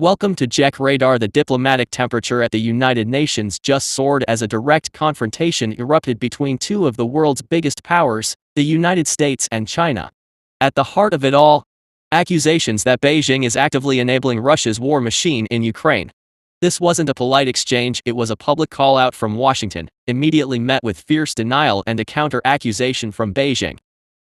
Welcome to JECK Radar. The diplomatic temperature at the United Nations just soared as a direct confrontation erupted between two of the world's biggest powers, the United States and China. At the heart of it all, accusations that Beijing is actively enabling Russia's war machine in Ukraine. This wasn't a polite exchange, it was a public call-out from Washington, immediately met with fierce denial and a counter-accusation from Beijing.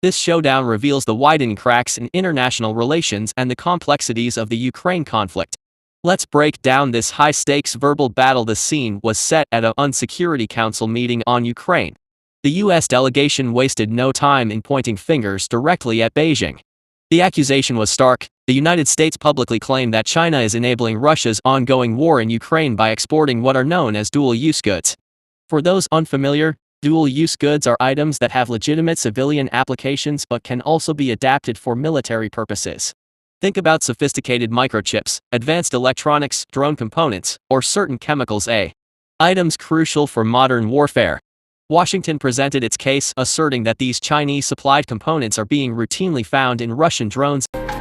This showdown reveals the widening cracks in international relations and the complexities of the Ukraine conflict. Let's break down this high-stakes verbal battle. The scene was set at a UN Security Council meeting on Ukraine. The U.S. delegation wasted no time in pointing fingers directly at Beijing. The accusation was stark. The United States publicly claimed that China is enabling Russia's ongoing war in Ukraine by exporting what are known as dual-use goods. For those unfamiliar, dual-use goods are items that have legitimate civilian applications but can also be adapted for military purposes. Think about sophisticated microchips, advanced electronics, drone components, or certain chemicals, items crucial for modern warfare. Washington presented its case, asserting that these Chinese-supplied components are being routinely found in Russian drones. Thank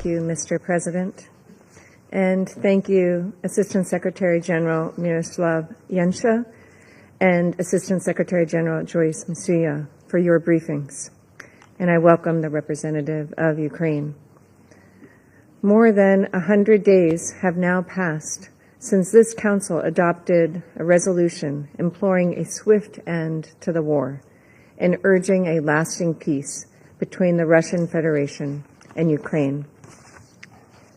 you, Mr. President. And thank you, Assistant Secretary General Miroslav Yensha and Assistant Secretary General Joyce Msuya for your briefings. And I welcome the representative of Ukraine. More than 100 days have now passed since this council adopted a resolution imploring a swift end to the war and urging a lasting peace between the Russian Federation and Ukraine.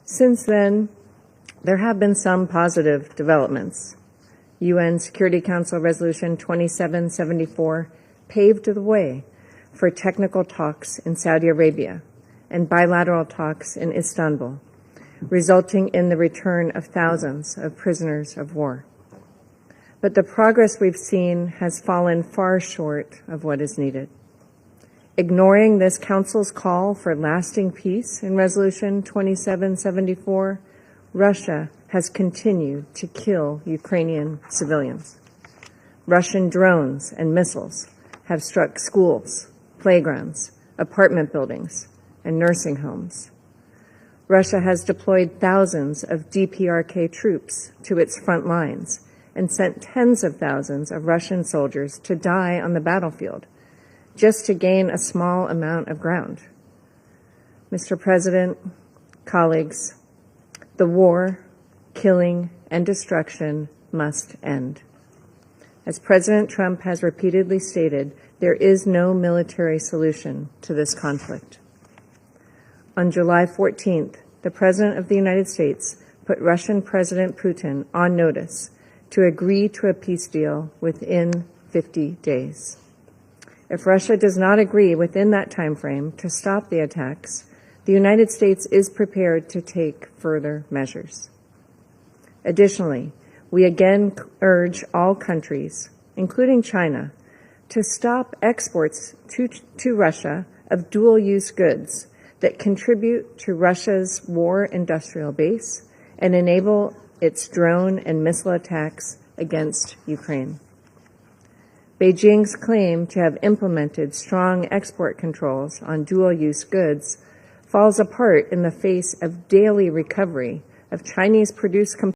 Since then, there have been some positive developments. UN Security Council Resolution 2774 paved the way for technical talks in Saudi Arabia and bilateral talks in Istanbul, resulting in the return of thousands of prisoners of war. But the progress we've seen has fallen far short of what is needed. Ignoring this Council's call for lasting peace in Resolution 2774, Russia has continued to kill Ukrainian civilians. Russian drones and missiles have struck schools, playgrounds, apartment buildings, and nursing homes. Russia has deployed thousands of DPRK troops to its front lines and sent tens of thousands of Russian soldiers to die on the battlefield just to gain a small amount of ground. Mr. President, colleagues, the war, killing, and destruction must end. As President Trump has repeatedly stated, there is no military solution to this conflict. On July 14th, the President of the United States put Russian President Putin on notice to agree to a peace deal within 50 days. If Russia does not agree within that time frame to stop the attacks, the United States is prepared to take further measures. Additionally, we again urge all countries, including China, to stop exports to Russia of dual-use goods that contribute to Russia's war industrial base and enable its drone and missile attacks against Ukraine. Beijing's claim to have implemented strong export controls on dual-use goods falls apart in the face of daily recovery of Chinese-produced components